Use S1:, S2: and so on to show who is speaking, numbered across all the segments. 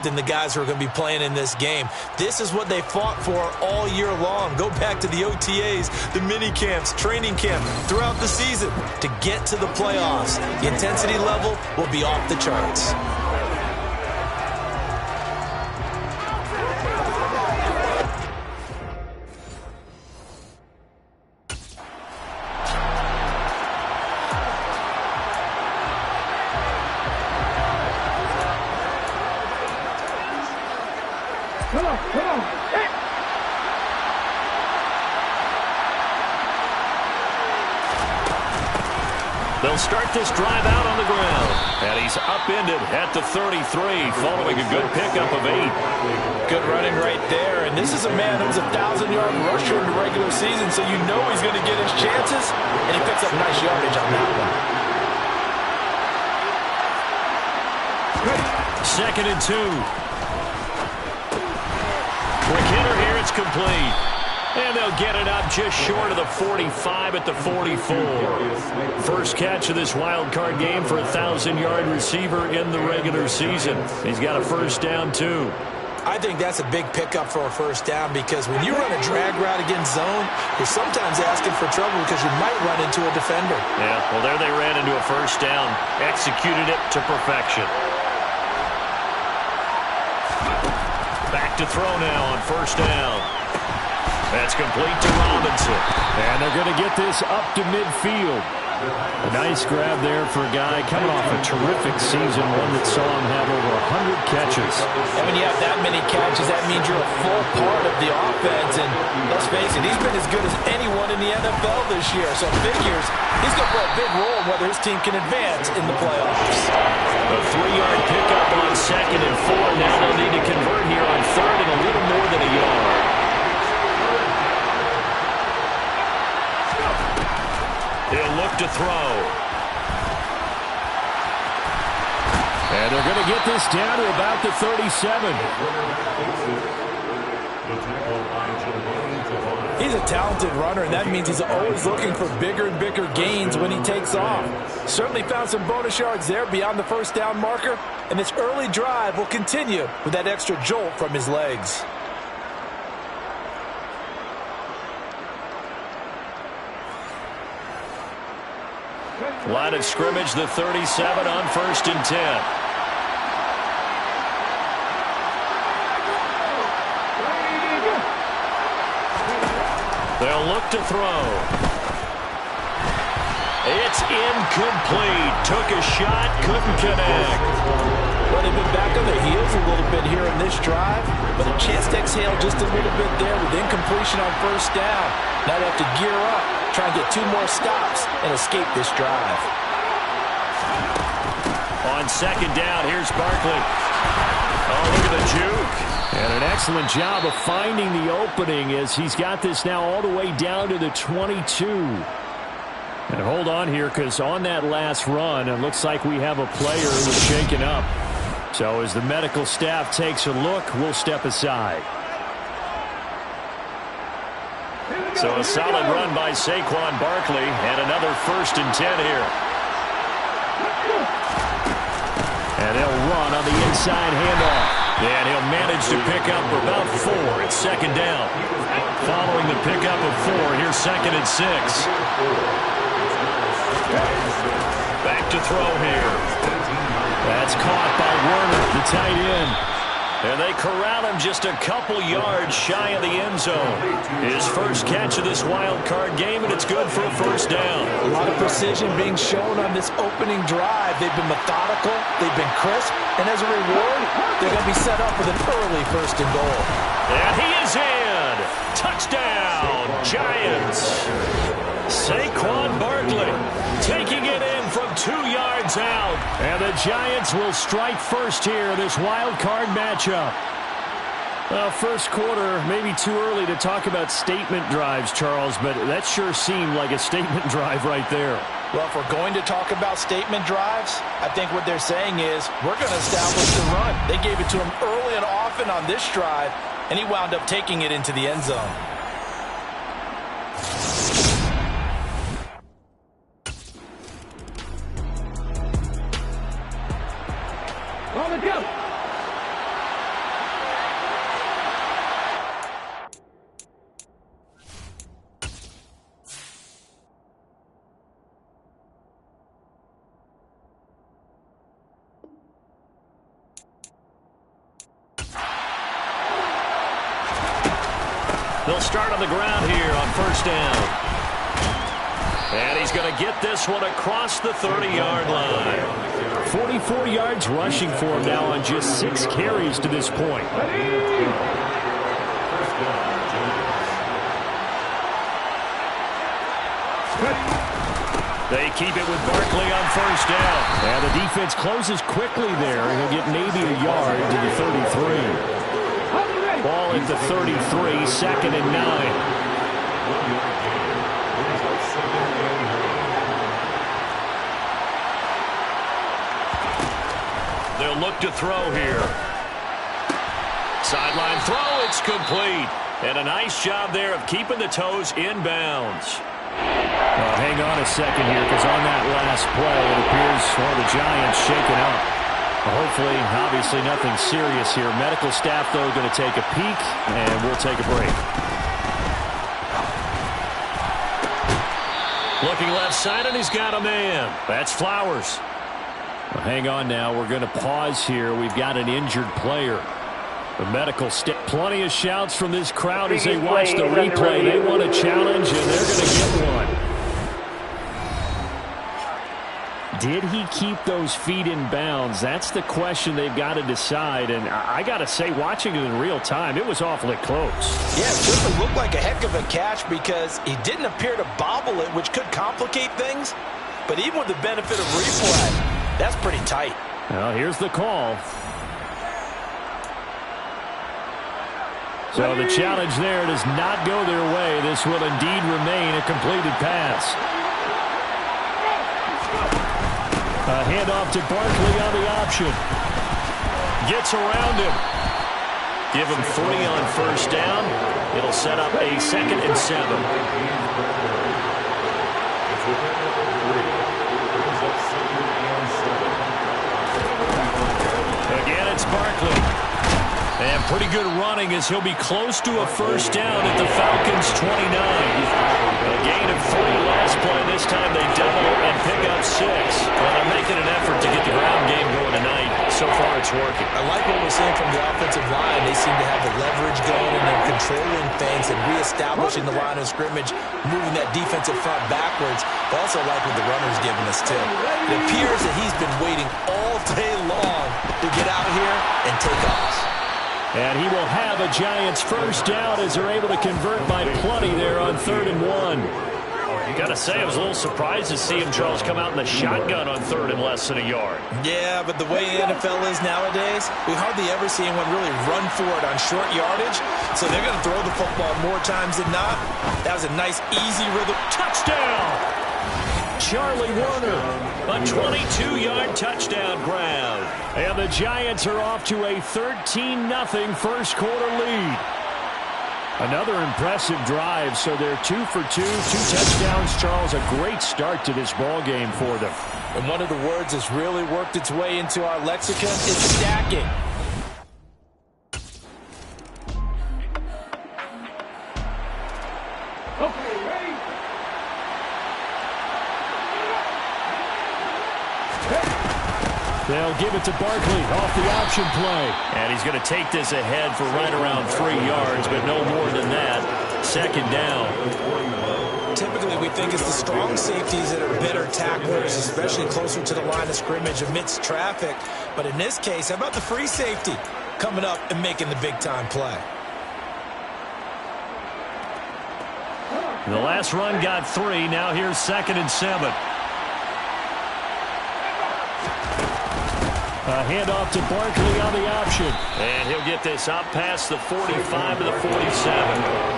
S1: than the guys who are going to be playing in this game. This is what they fought for all year long. Go back to the OTAs, the mini camps, training camp, throughout the season to get to the playoffs. The intensity level will be off the charts.
S2: They'll start this drive out on the ground. And he's upended at the 33, following a good pickup of 8.
S1: Good running right there. And this is a man who's a 1,000-yard rusher in the regular season, so you know he's going to get his chances. And he picks up nice yardage on that one.
S2: 2nd and 2. Quick hitter here, it's complete. And they'll get it up just short of the 45 at the 44. First catch of this wild card game for a 1,000-yard receiver in the regular season. He's got a first down, too.
S1: I think that's a big pickup for a first down because when you run a drag route against zone, you're sometimes asking for trouble because you might run into a defender.
S2: Yeah, well, there they ran into a first down. Executed it to perfection. Back to throw now on first down. That's complete to Robinson. And they're going to get this up to midfield. A nice grab there for a guy coming off a terrific season, one that saw him have over 100 catches.
S1: And when you have that many catches, that means you're a full part of the offense. And let's face it, he's been as good as anyone in the NFL this year. So figures he's going to play a big role in whether his team can advance in the playoffs.
S2: A 3-yard pickup on 2nd and 4. Now they'll need to convert here on 3rd and a little more than a yard. He'll look to throw. And they're going to get this down to about the 37.
S1: He's a talented runner, and that means he's always looking for bigger and bigger gains when he takes off. Certainly found some bonus yards there beyond the first down marker, and this early drive will continue with that extra jolt from his legs.
S2: Line of scrimmage, the 37 on 1st and 10. They'll look to throw. It's incomplete. Took a shot, couldn't connect.
S1: Well, they've been back on their heels a little bit here in this drive, but a chance to exhale just a little bit there with incompletion on first down. Now they have to gear up, try and get 2 more stops, and escape this drive.
S2: On 2nd down, here's Barkley. Oh, look at the juke.
S3: And an excellent job of finding the opening as he's got this now all the way down to the 22. And hold on here, because on that last run, it looks like we have a player who was shaken up. So as the medical staff takes a look, we'll step aside.
S2: So a solid run by Saquon Barkley, and another 1st and 10 here.
S3: And he'll run on the inside handoff.
S2: And he'll manage to pick up about 4. It's 2nd down. Following the pickup of 4, here's 2nd and 6. Back to throw here.
S3: That's caught by Werner, the tight end.
S2: And they corral him just a couple yards shy of the end zone. His first catch of this wild card game, and it's good for a first down.
S1: A lot of precision being shown on this opening drive. They've been methodical, they've been crisp, and as a reward, they're going to be set up with an early 1st and goal.
S2: And he is in. Touchdown, Giants. Saquon Barkley taking it in from 2 yards out.
S3: And the Giants will strike first here in this wild card matchup. Well, first quarter, maybe too early to talk about statement drives, Charles, but that sure seemed like a statement drive right there.
S1: Well, if we're going to talk about statement drives, I think what they're saying is we're going to establish the run. They gave it to him early and often on this drive, and he wound up taking it into the end zone.
S2: They'll start on the ground here on first down. And he's going to get this one across the 30-yard line.
S3: 44 yards rushing for him now on just 6 carries to this point.
S2: They keep it with Barkley on first down.
S3: And the defense closes quickly there. He'll get maybe a yard to the 33. Ball at the 33, second and 9.
S2: They'll look to throw here. Sideline throw, it's complete. And a nice job there of keeping the toes inbounds.
S3: Hang on a second here, because on that last play, it appears one of the Giants shaken up. Hopefully, obviously nothing serious here. Medical staff, though, going to take a peek, and we'll take a break.
S2: Looking left side, and he's got a man. That's Flowers.
S3: Well, hang on now. We're going to pause here. We've got an injured player. The medical staff. Plenty of shouts from this crowd as they watch the replay. They want a challenge, and they're going to get one. Did he keep those feet in bounds? That's the question they've got to decide. And I got to say, watching it in real time, it was awfully close.
S1: Yeah, it certainly looked like a heck of a catch because he didn't appear to bobble it, which could complicate things. But even with the benefit of replay, that's pretty tight.
S3: Well, here's the call. So the challenge there does not go their way. This will indeed remain a completed pass. A handoff to Barkley on the option. Gets around him.
S2: Give him 3 on first down. It'll set up a 2nd and 7. Again, it's Barkley. And pretty good running as he'll be close to a first down at the Falcons' 29. A gain of 3 last play. This time they double and pick up 6. Well, they're making an effort to get the ground game going tonight. So far, it's working.
S1: I like what we're seeing from the offensive line. They seem to have the leverage going, and they're controlling things and reestablishing the line of scrimmage, moving that defensive front backwards. I also like what the runner's giving us, too. It appears that he's been waiting all day long to get out here and take off.
S3: And he will have a Giants first down as they're able to convert by plenty there on 3rd and 1.
S2: You got to say, I was a little surprised to see him, Charles, come out in the shotgun on 3rd and less than a yard.
S1: Yeah, but the way the NFL is nowadays, we hardly ever see anyone really run for it on short yardage. So they're going to throw the football more times than not. That was a nice, easy rhythm.
S2: Touchdown! Charlie Warner, a 22-yard touchdown grab.
S3: And the Giants are off to a 13-0 first quarter lead. Another impressive drive, so they're 2 for 2, 2 touchdowns. Charles, a great start to this ball game for them.
S1: And one of the words that's really worked its way into our lexicon is stacking.
S3: They'll give it to Barkley off the option play.
S2: And he's going to take this ahead for right around 3 yards, but no more than that. 2nd down.
S1: Typically, we think it's the strong safeties that are better tacklers, especially closer to the line of scrimmage amidst traffic. But in this case, how about the free safety coming up and making the big-time play?
S2: The last run got 3. Now here's 2nd and 7.
S3: A handoff to Barkley on the option.
S2: And he'll get this up past the 45 to the 47.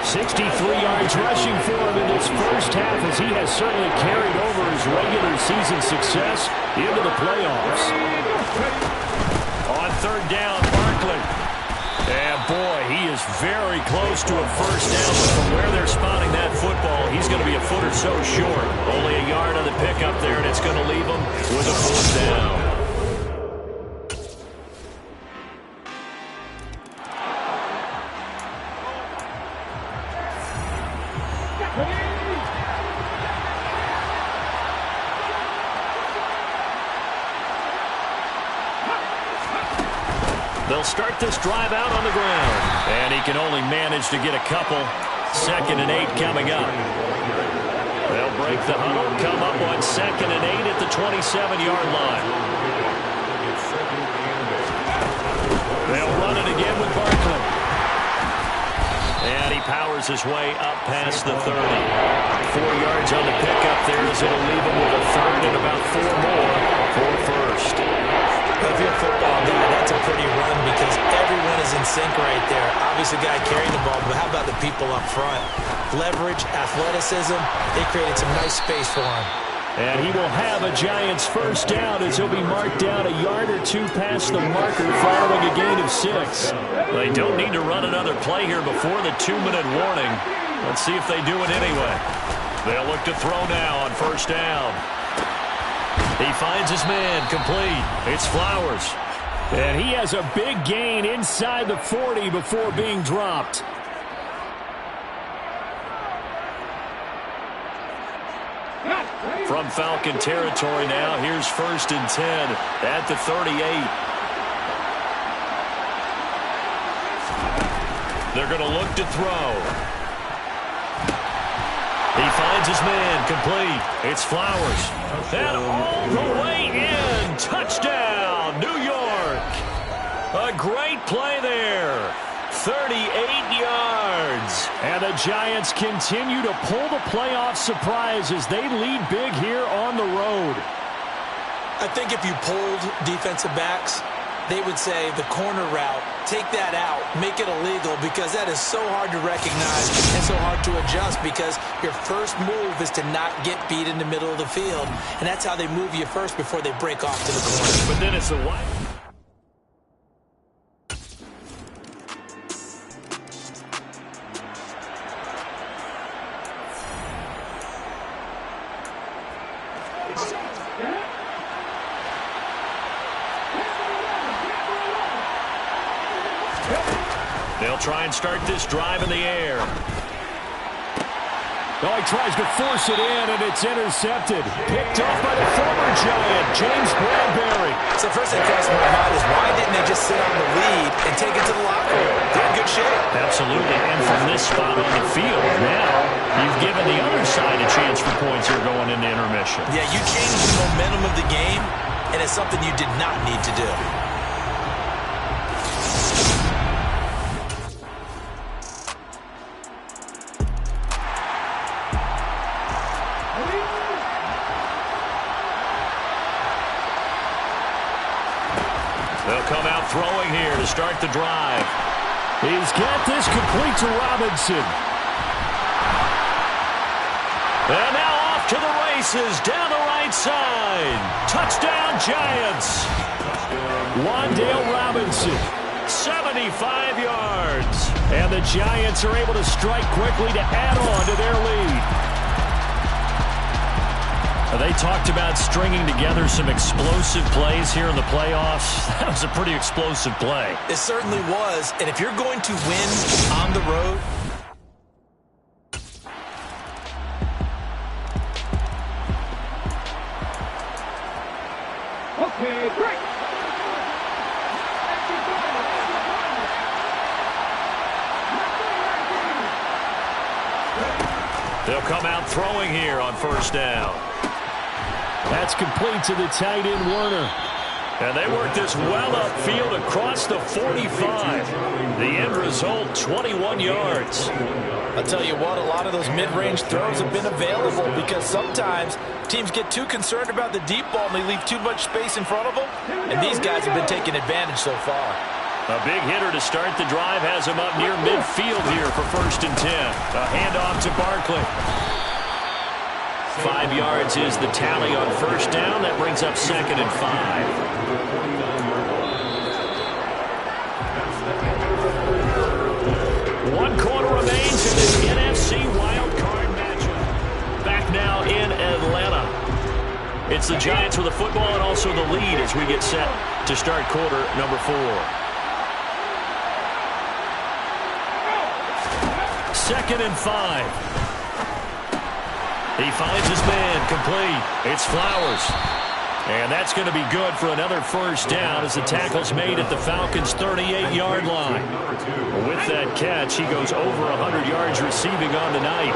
S3: 63 yards rushing for him in this first half, as he has certainly carried over his regular season success into the playoffs.
S2: On 3rd down, Barkley. And boy, he is very close to a first down, but from where they're spotting that football, he's going to be a foot or so short. Only a yard on the pickup there, and it's going to leave him with a 4th down. They'll start this drive out on the ground. And he can only manage to get a couple.
S3: 2nd and 8 coming up. They'll break the huddle, come up on 2nd and 8 at the 27-yard line. They'll run it again with Barkley. And he powers his way up past the 30. 4 yards on the pickup there as it'll leave him with a 3rd and about 4 more for first.
S1: If you're a football guy, that's a pretty run because everyone is in sync right there. Obviously, the guy carrying the ball, but how about the people up front? Leverage, athleticism, they created some nice space for him.
S3: And he will have a Giants first down as he'll be marked down a yard or 2 past the marker following a gain of 6. They don't need to run another play here before the 2-minute warning. Let's see if they do it anyway. They'll look to throw now on first down. He finds his man, complete. It's Flowers. And he has a big gain inside the 40 before being dropped. From Falcon territory now, here's 1st and 10 at the 38. They're going to look to throw. He finds his man, complete. It's Flowers. And all the way in. Touchdown, New York. A great play there. 38 yards. And the Giants continue to pull the playoff surprise as they lead big here on the road.
S1: I think if you polled defensive backs, they would say the corner route, take that out, make it illegal, because that is so hard to recognize and so hard to adjust because your first move is to not get beat in the middle of the field. And that's how they move you first before they break off to the corner.
S3: But then it's a what? They'll try and start this drive in the air. Oh, he tries to force it in, and it's intercepted. Picked off by the former Giant, James Bradbury.
S1: So first thing crossed my mind is why didn't they just sit on the lead and take it to the locker room? They're in good shape.
S3: Absolutely, and from this spot on the field, now you've given the other side a chance for points here going into intermission.
S1: Yeah, you changed the momentum of the game, and it's something you did not need to do.
S3: They'll come out throwing here to start the drive. He's got this complete to Robinson. And now off to the races down the right side. Touchdown Giants. Wan'Dale Robinson, 75 yards. And the Giants are able to strike quickly to add on to their lead. They talked about stringing together some explosive plays here in the playoffs. That was a pretty explosive play.
S1: It certainly was. And if you're going to win on the road,
S4: okay, break.
S3: They'll come out throwing here on first down. That's complete to the tight end, Werner. And they work this well upfield across the 45. The end result, 21 yards.
S1: I'll tell you what, a lot of those mid-range throws have been available because sometimes teams get too concerned about the deep ball and they leave too much space in front of them. And these guys have been taking advantage so far.
S3: A big hitter to start the drive has him up near midfield here for 1st and 10. A handoff to Barkley. 5 yards is the tally on first down. That brings up 2nd and 5. One quarter remains in this NFC wildcard matchup. Back now in Atlanta. It's the Giants with the football and also the lead as we get set to start quarter number 4. 2nd and 5. He finds his man, complete. It's Flowers. And that's going to be good for another first down as the tackle's made at the Falcons' 38-yard line. With that catch, he goes over 100 yards receiving on the night.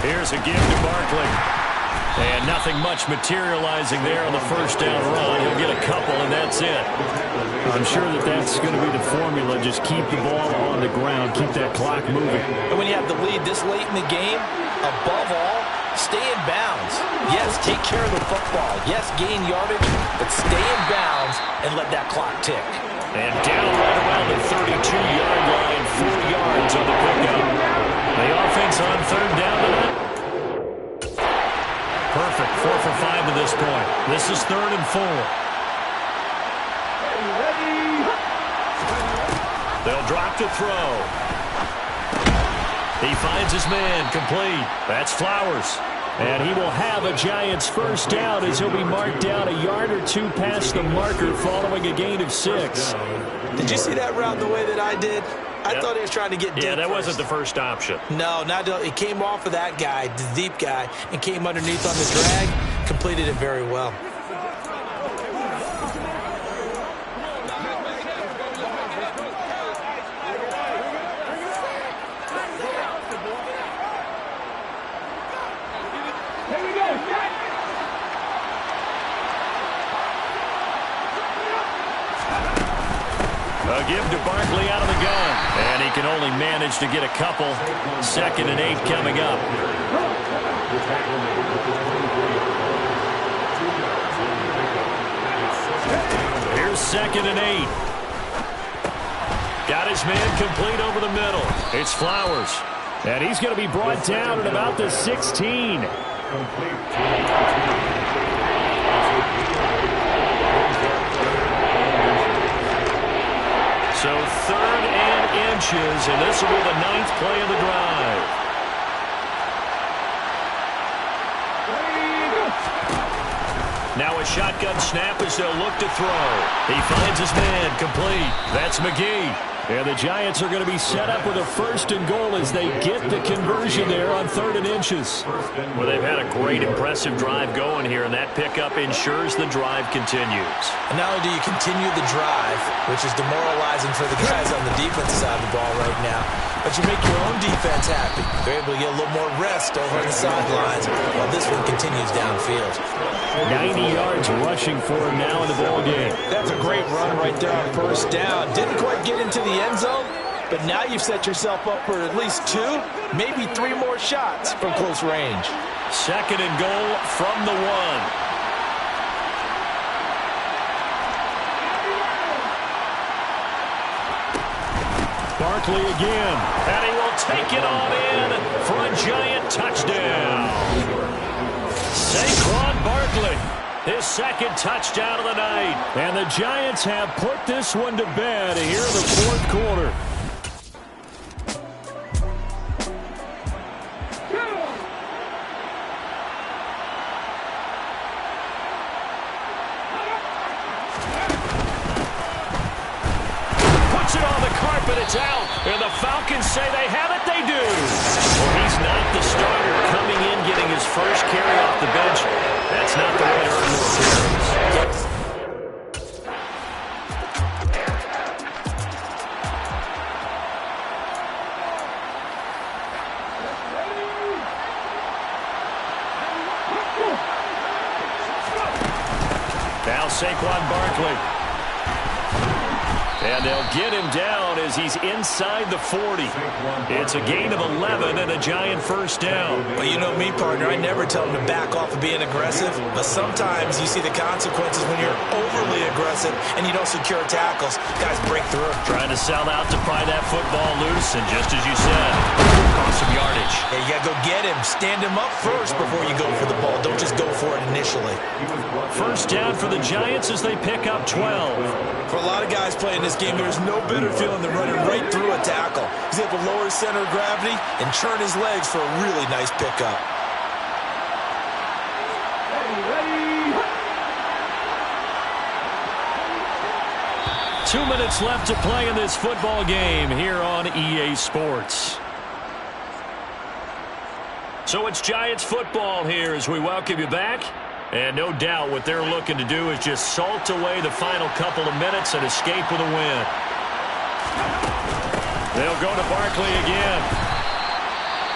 S3: Here's a give to Barkley. And nothing much materializing there on the first down run. He'll get a couple, and that's it. I'm sure that that's going to be the formula. Just keep the ball on the ground. Keep that clock moving.
S1: And when you have the lead this late in the game, above all, stay in bounds. Yes, take care of the football. Yes, gain yardage, but stay in bounds and let that clock tick.
S3: And down right around the 32-yard line, 4 yards on the pickup. The offense on third down tonight. Perfect. 4 for 5 to this point. This is 3rd and 4. They'll drop to throw. He finds his man complete. That's Flowers. And he will have a Giants first down as he'll be marked down a yard or two past the marker following a gain of 6.
S1: Did you see that route the way that I did? I thought he was trying to get deep.
S3: Yeah, that
S1: first.
S3: wasn't the first option.
S1: No, it came off of that guy, the deep guy, and came underneath on the drag. Completed it very well.
S3: A give to Barkley out of the gun. And he can only manage to get a couple. 2nd and 8 coming up. Here's 2nd and 8. Got his man complete over the middle. It's Flowers. And he's going to be brought down at about the 16. So 3rd and inches, and this will be the 9th play of the drive. Now a shotgun snap as they'll look to throw. He finds his man complete. That's McGee. And the Giants are going to be set up with a 1st and goal as they get the conversion there on 3rd and inches. Well, they've had a great, impressive drive going here, and that pickup ensures the drive continues.
S1: And not only do you continue the drive, which is demoralizing for the guys on the defensive side of the ball right now, but you make your own defense happy. They're able to get a little more rest over on the sidelines while this one continues downfield.
S3: 90 yards rushing for him now in the ball game.
S1: That's a great run right there on first down. Didn't quite get into the end zone, but now you've set yourself up for at least 2, maybe 3 more shots from close range.
S3: 2nd and goal from the 1. Barkley again, and he will take it on in for a Giant touchdown. Saquon Barkley, his 2nd touchdown of the night. And the Giants have put this one to bed here in the 4th quarter. Puts it on the carpet, it's out. And the Falcons say they have it, they do. Well, he's not the starter coming in, getting his first carry off the bench. That's not the way to earn more carries. Now Saquon Barkley. And they'll get him down as he's inside the 40. It's a gain of 11 and a Giant first down.
S1: Well, you know me, partner. I never tell them to back off of being aggressive. But sometimes you see the consequences when you're overly aggressive and you don't secure tackles. Guys break through.
S3: Trying to sell out to pry that football loose. And just as you said, cost some yardage.
S1: Yeah, you got to go get him. Stand him up first before you go for the ball. Don't just go for it initially.
S3: First down for the Giants as they pick up 12.
S1: For a lot of guys playing this game, there's no better feeling than running right through a tackle. He's able to lower his center of gravity and churn his legs for a really nice pickup.
S3: 2 minutes left to play in this football game here on EA Sports.
S2: So it's Giants football here as we welcome you back. And no doubt what they're looking to do is just salt away the final couple of minutes and escape with a win. They'll go to Barkley again.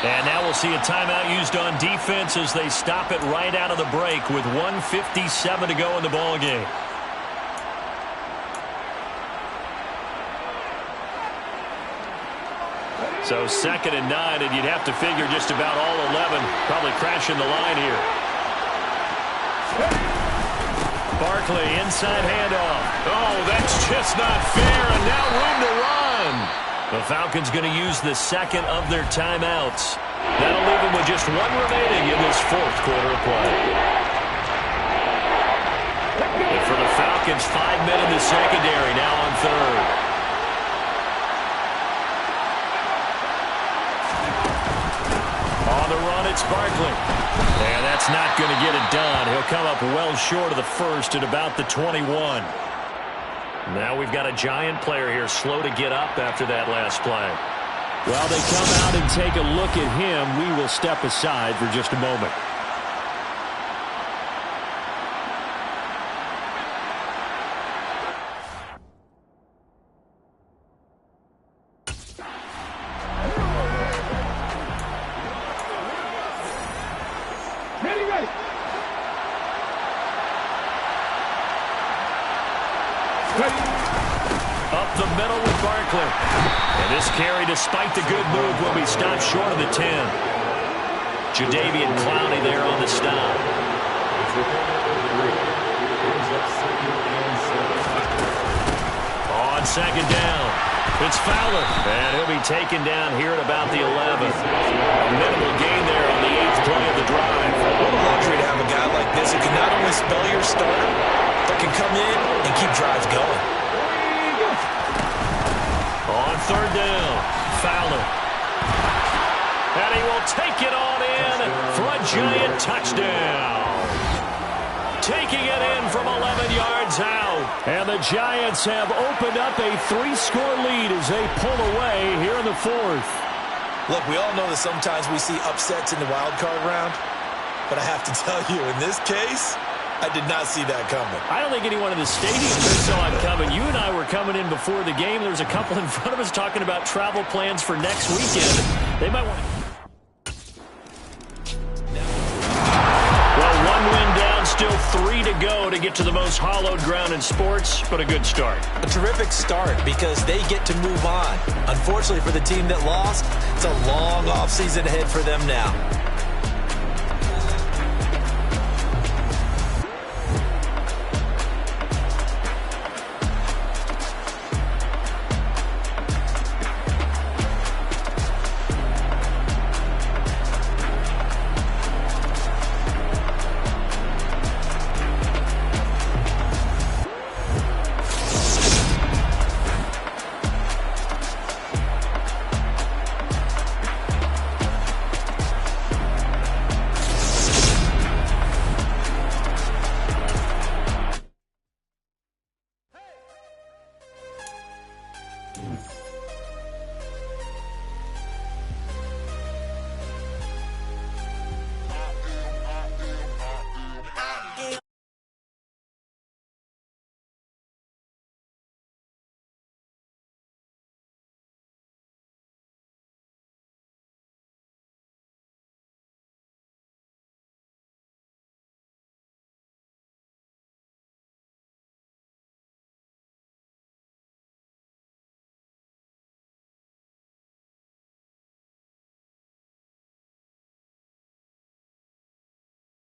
S2: And now we'll see a timeout used on defense as they stop it right out of the break with 1:57 to go in the ballgame. So 2nd and 9, and you'd have to figure just about all 11 probably crashing the line here. Barkley, inside handoff. Oh, that's just not fair, and now room to run. The Falcons going to use the second of their timeouts. That'll leave them with just one remaining in this 4th quarter of play. And for the Falcons, 5 men in the secondary, now on 3rd. On the run, it's Barkley. And that's not going to get it done. He'll come up well short of the first at about the 21. Now we've got a Giant player here slow to get up after that last play.
S3: While they come out and take a look at him, we will step aside for just a moment.
S2: Up the middle with Barkley. And this carry, despite the good move, will be stopped short of the 10. Jadeveon Clowney there on the stop. On 2nd down, it's Fowler. And he'll be taken down here at about the 11th. A minimal gain there on the 8th play of the drive.
S1: What a luxury to have a guy like this who can not only spell your starter, but can come in and keep drives going.
S2: On 3rd down, Fowler. And he will take it on in for a Giant touchdown. Taking it in from 11 yards out.
S3: And the Giants have opened up a 3-score lead as they pull away here in the 4th.
S1: Look, we all know that sometimes we see upsets in the wild card round, but I have to tell you, in this case, I did not see that coming.
S3: I don't think anyone in the stadium saw it coming. You and I were coming in before the game. There was a couple in front of us talking about travel plans for next weekend. They might want to...
S2: Well, 1 win down, still 3 to go to get to the most hallowed ground in sports, but a good start.
S1: A terrific start because they get to move on. Unfortunately for the team that lost, it's a long offseason ahead for them now.